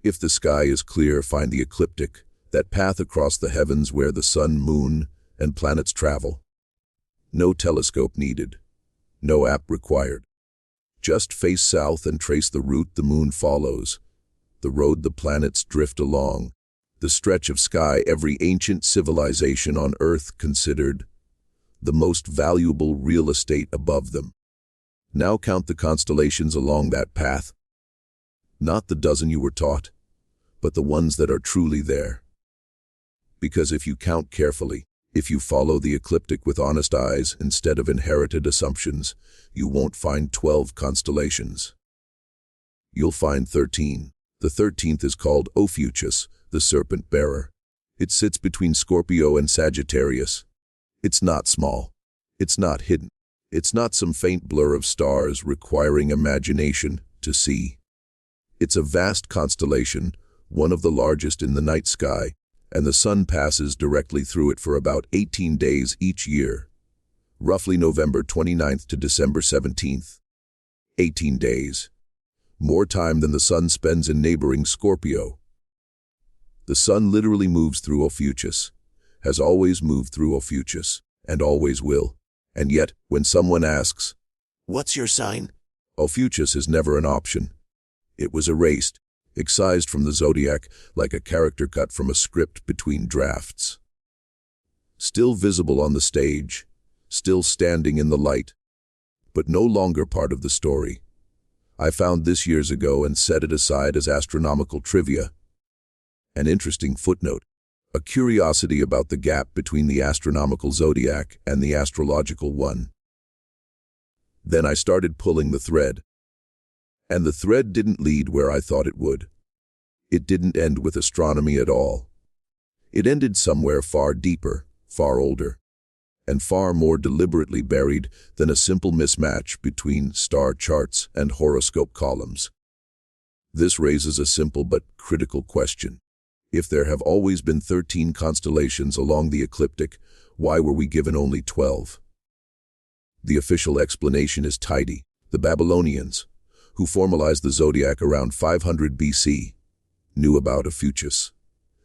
If the sky is clear, find the ecliptic, that path across the heavens where the sun, moon, and planets travel. No telescope needed. No app required. Just face south and trace the route the moon follows, the road the planets drift along, the stretch of sky every ancient civilization on Earth considered the most valuable real estate above them. Now count the constellations along that path. Not the dozen you were taught, but the ones that are truly there. Because if you count carefully, if you follow the ecliptic with honest eyes instead of inherited assumptions, you won't find 12 constellations. You'll find 13. The 13th is called Ophiuchus, the serpent-bearer. It sits between Scorpio and Sagittarius. It's not small. It's not hidden. It's not some faint blur of stars requiring imagination to see. It's a vast constellation, one of the largest in the night sky, and the sun passes directly through it for about 18 days each year, roughly November 29th to December 17th. 18 days. More time than the sun spends in neighboring Scorpio. The sun literally moves through Ophiuchus, has always moved through Ophiuchus, and always will. And yet, when someone asks, "What's your sign?" Ophiuchus is never an option. It was erased, excised from the Zodiac like a character cut from a script between drafts. Still visible on the stage, still standing in the light, but no longer part of the story. I found this years ago and set it aside as astronomical trivia. An interesting footnote, a curiosity about the gap between the astronomical zodiac and the astrological one. Then I started pulling the thread. And the thread didn't lead where I thought it would. It didn't end with astronomy at all. It ended somewhere far deeper, far older, and far more deliberately buried than a simple mismatch between star charts and horoscope columns. This raises a simple but critical question. If there have always been 13 constellations along the ecliptic, why were we given only 12? The official explanation is tidy. The Babylonians, who formalized the zodiac around 500 BC, knew about Ophiuchus.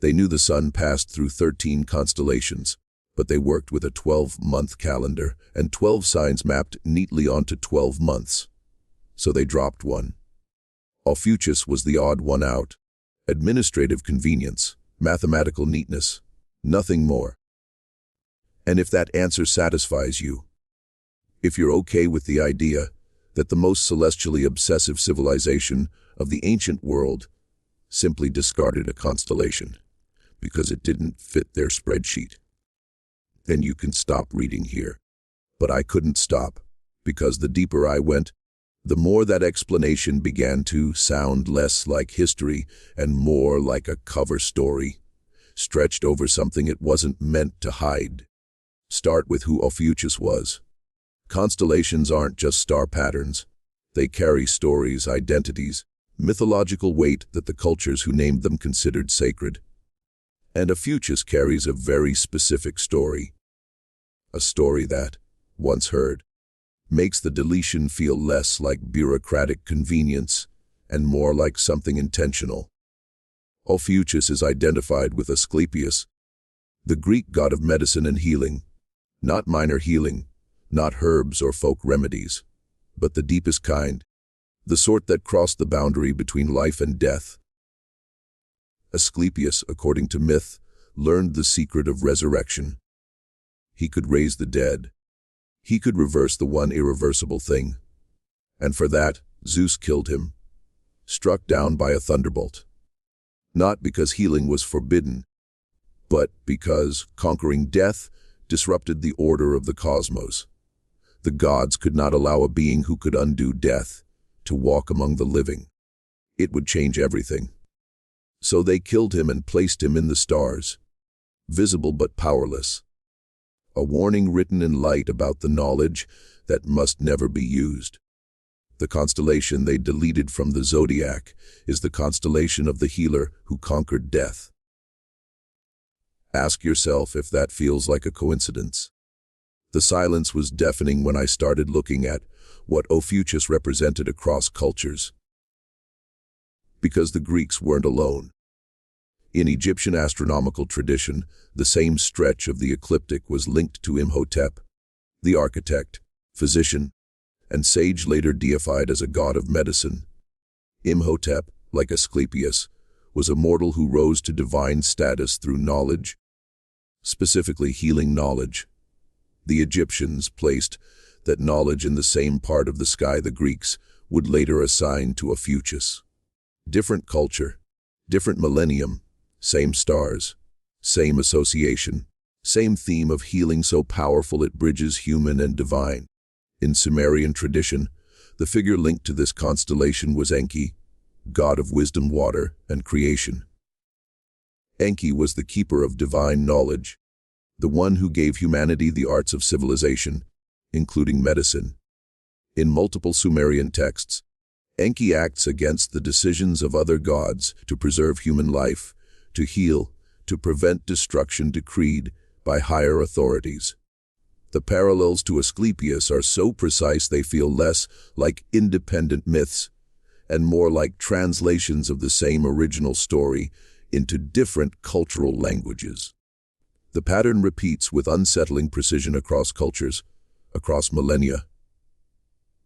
They knew the sun passed through 13 constellations, but they worked with a 12-month calendar and 12 signs mapped neatly onto 12 months. So they dropped one. Ophiuchus was the odd one out. Administrative convenience, mathematical neatness, nothing more. And if that answer satisfies you, if you're okay with the idea that the most celestially obsessive civilization of the ancient world simply discarded a constellation because it didn't fit their spreadsheet, then you can stop reading here. But I couldn't stop, because the deeper I went, the more that explanation began to sound less like history and more like a cover story, stretched over something it wasn't meant to hide. Start with who Ophiuchus was. Constellations aren't just star patterns. They carry stories, identities, mythological weight that the cultures who named them considered sacred. And Ophiuchus carries a very specific story. A story that, once heard, makes the deletion feel less like bureaucratic convenience and more like something intentional. Ophiuchus is identified with Asclepius, the Greek god of medicine and healing. Not minor healing, not herbs or folk remedies, but the deepest kind, the sort that crossed the boundary between life and death. Asclepius, according to myth, learned the secret of resurrection. He could raise the dead. He could reverse the one irreversible thing. And for that, Zeus killed him, struck down by a thunderbolt. Not because healing was forbidden, but because conquering death disrupted the order of the cosmos. The gods could not allow a being who could undo death to walk among the living. It would change everything. So they killed him and placed him in the stars, visible but powerless. A warning written in light about the knowledge that must never be used. The constellation they deleted from the Zodiac is the constellation of the healer who conquered death. Ask yourself if that feels like a coincidence. The silence was deafening when I started looking at what Ophiuchus represented across cultures. because the Greeks weren't alone. In Egyptian astronomical tradition, the same stretch of the ecliptic was linked to Imhotep, the architect, physician, and sage later deified as a god of medicine. Imhotep, like Asclepius, was a mortal who rose to divine status through knowledge, specifically healing knowledge. The Egyptians placed that knowledge in the same part of the sky the Greeks would later assign to Ophiuchus. Different culture, different millennium, same stars, same association, same theme of healing so powerful it bridges human and divine. In Sumerian tradition, the figure linked to this constellation was Enki, god of wisdom, water, and creation. Enki was the keeper of divine knowledge, the one who gave humanity the arts of civilization, including medicine. In multiple Sumerian texts, Enki acts against the decisions of other gods to preserve human life, to heal, to prevent destruction decreed by higher authorities. The parallels to Asclepius are so precise they feel less like independent myths and more like translations of the same original story into different cultural languages. The pattern repeats with unsettling precision across cultures, across millennia.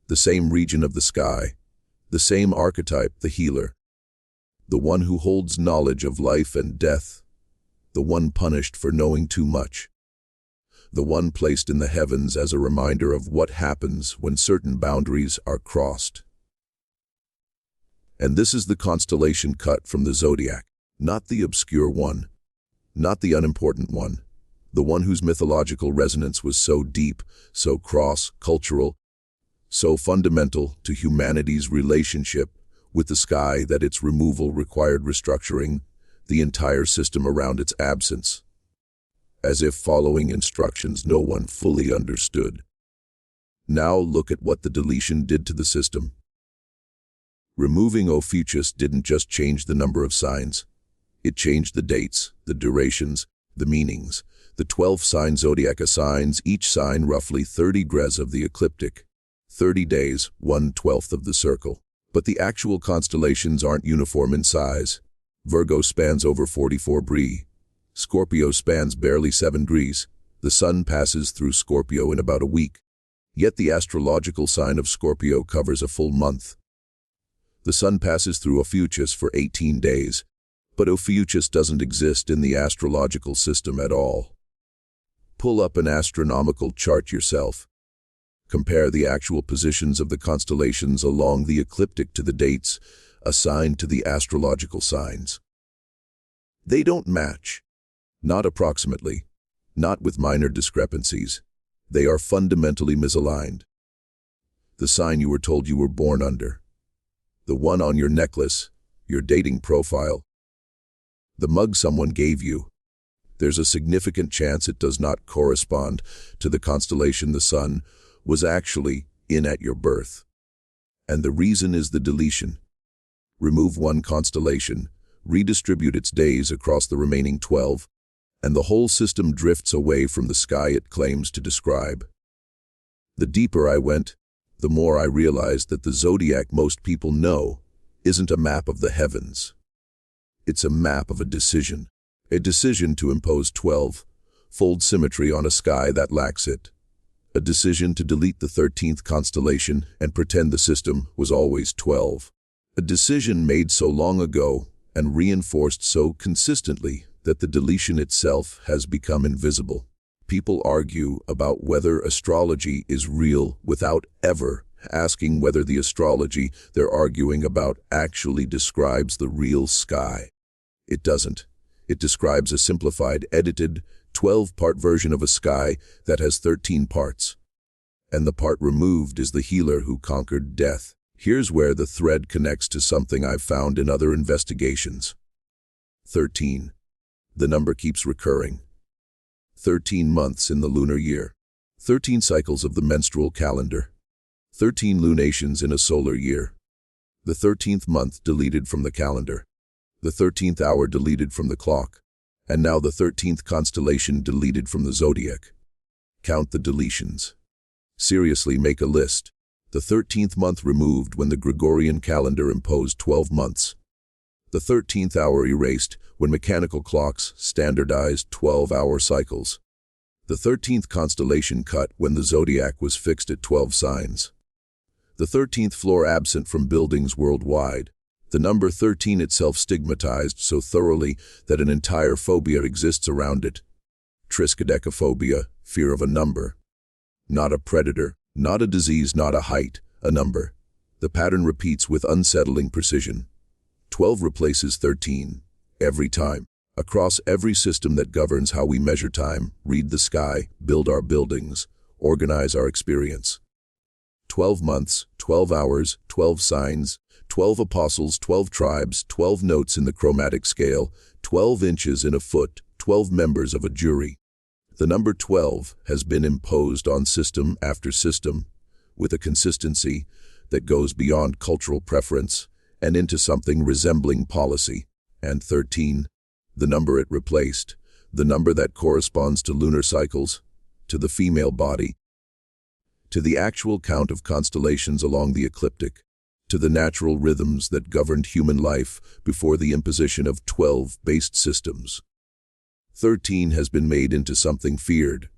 The same region of the sky, the same archetype, the healer, the one who holds knowledge of life and death, the one punished for knowing too much, the one placed in the heavens as a reminder of what happens when certain boundaries are crossed. And this is the constellation cut from the Zodiac, not the obscure one, not the unimportant one, the one whose mythological resonance was so deep, so cross-cultural, so fundamental to humanity's relationship with the sky that its removal required restructuring the entire system around its absence, as if following instructions no one fully understood. Now look at what the deletion did to the system. Removing Ophiuchus didn't just change the number of signs. It changed the dates, the durations, the meanings. The 12-sign Zodiac assigns each sign roughly 30 gres of the ecliptic, 30 days, 1/12 of the circle. But the actual constellations aren't uniform in size. Virgo spans over 44 Bri. Scorpio spans barely 7 degrees. The sun passes through Scorpio in about a week. Yet the astrological sign of Scorpio covers a full month. The sun passes through Ophiuchus for 18 days, but Ophiuchus doesn't exist in the astrological system at all. Pull up an astronomical chart yourself. Compare the actual positions of the constellations along the ecliptic to the dates assigned to the astrological signs. They don't match. Not approximately. Not with minor discrepancies. They are fundamentally misaligned. The sign you were told you were born under. The one on your necklace, your dating profile. The mug someone gave you. There's a significant chance it does not correspond to the constellation the sun was actually in at your birth. And the reason is the deletion. Remove one constellation, redistribute its days across the remaining 12, and the whole system drifts away from the sky it claims to describe. The deeper I went, the more I realized that the zodiac most people know isn't a map of the heavens. It's a map of a decision to impose 12-fold symmetry on a sky that lacks it. A decision to delete the 13th constellation and pretend the system was always 12. A decision made so long ago and reinforced so consistently that the deletion itself has become invisible. People argue about whether astrology is real without ever asking whether the astrology they're arguing about actually describes the real sky. It doesn't. It describes a simplified, edited, 12-part version of a sky that has 13 parts. And the part removed is the healer who conquered death. Here's where the thread connects to something I've found in other investigations. 13. The number keeps recurring. 13 months in the lunar year. 13 cycles of the menstrual calendar. 13 lunations in a solar year. The 13th month deleted from the calendar. The 13th hour deleted from the clock. And now the 13th constellation deleted from the zodiac. Count the deletions. Seriously, make a list. The 13th month removed when the Gregorian calendar imposed 12 months. The 13th hour erased when mechanical clocks standardized 12-hour cycles. The 13th constellation cut when the Zodiac was fixed at 12 signs. The 13th floor absent from buildings worldwide. The number 13 itself stigmatized so thoroughly that an entire phobia exists around it. Triskaidekaphobia, fear of a number. Not a predator, not a disease, not a height, a number. The pattern repeats with unsettling precision. 12 replaces 13, every time. Across every system that governs how we measure time, read the sky, build our buildings, organize our experience. 12 months, 12 hours, 12 signs, 12 apostles, 12 tribes, 12 notes in the chromatic scale, 12 inches in a foot, 12 members of a jury. The number 12 has been imposed on system after system, with a consistency that goes beyond cultural preference and into something resembling policy. And 13, the number it replaced, the number that corresponds to lunar cycles, to the female body, to the actual count of constellations along the ecliptic, to the natural rhythms that governed human life before the imposition of 12-based systems. 13 has been made into something feared,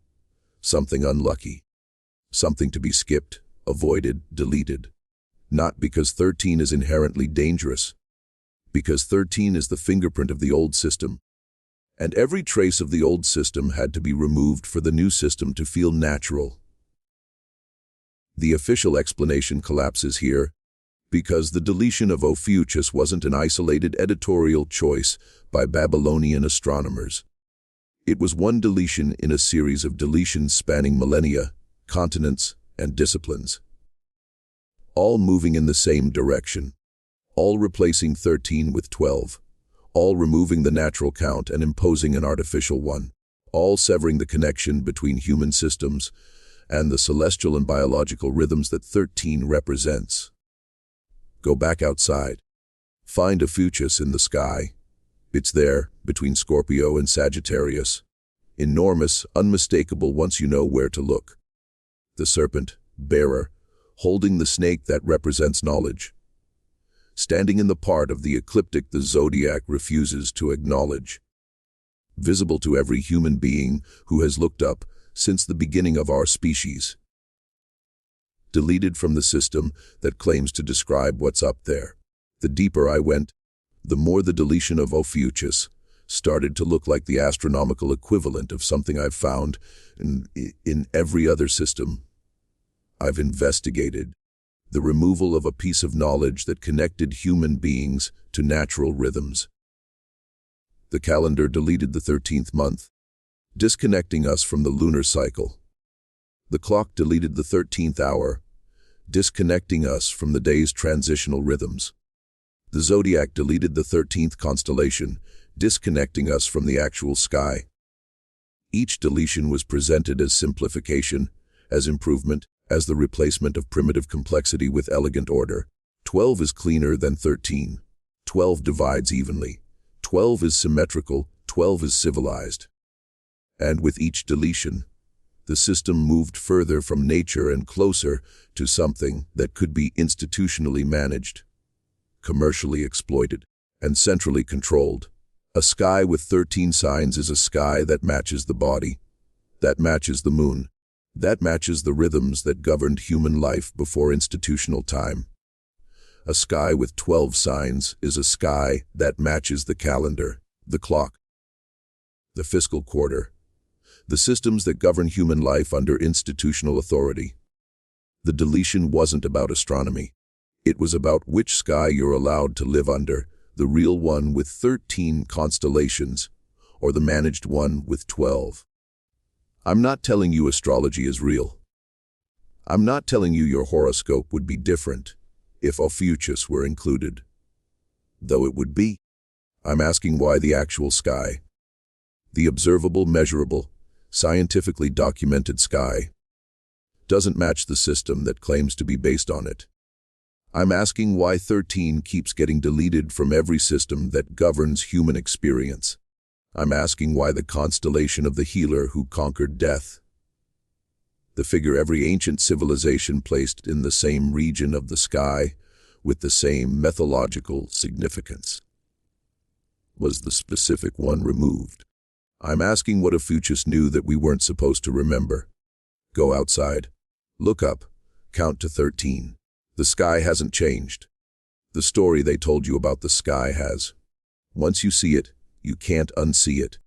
something unlucky, something to be skipped, avoided, deleted. Not because 13 is inherently dangerous, because 13 is the fingerprint of the old system, and every trace of the old system had to be removed for the new system to feel natural. The official explanation collapses here, because the deletion of Ophiuchus wasn't an isolated editorial choice by Babylonian astronomers. It was one deletion in a series of deletions spanning millennia, continents, and disciplines. All moving in the same direction, all replacing 13 with 12, all removing the natural count and imposing an artificial one, all severing the connection between human systems and the celestial and biological rhythms that 13 represents. Go back outside. Find Ophiuchus in the sky. It's there, between Scorpio and Sagittarius. Enormous, unmistakable once you know where to look. The serpent-bearer, holding the snake that represents knowledge. Standing in the part of the ecliptic the Zodiac refuses to acknowledge. Visible to every human being who has looked up since the beginning of our species. Deleted from the system that claims to describe what's up there. The deeper I went, the more the deletion of Ophiuchus started to look like the astronomical equivalent of something I've found in every other system I've investigated. The removal of a piece of knowledge that connected human beings to natural rhythms. The calendar deleted the 13th month, disconnecting us from the lunar cycle. The clock deleted the 13th hour, disconnecting us from the day's transitional rhythms. The Zodiac deleted the 13th constellation, disconnecting us from the actual sky. Each deletion was presented as simplification, as improvement, as the replacement of primitive complexity with elegant order. 12 is cleaner than 13. 12 divides evenly. 12 is symmetrical. 12 is civilized. And with each deletion, the system moved further from nature and closer to something that could be institutionally managed, commercially exploited, and centrally controlled. A sky with 13 signs is a sky that matches the body, that matches the moon, that matches the rhythms that governed human life before institutional time. A sky with 12 signs is a sky that matches the calendar, the clock, the fiscal quarter, the systems that govern human life under institutional authority. The deletion wasn't about astronomy. It was about which sky you're allowed to live under, the real one with 13 constellations, or the managed one with 12. I'm not telling you astrology is real. I'm not telling you your horoscope would be different if Ophiuchus were included. Though it would be. I'm asking why the actual sky, the observable, measurable, scientifically documented sky, doesn't match the system that claims to be based on it. I'm asking why 13 keeps getting deleted from every system that governs human experience. I'm asking why the constellation of the healer who conquered death, the figure every ancient civilization placed in the same region of the sky with the same mythological significance. was the specific one removed. I'm asking what Ophiuchus knew that we weren't supposed to remember. Go outside. Look up. Count to 13. The sky hasn't changed. The story they told you about the sky has. Once you see it, you can't unsee it.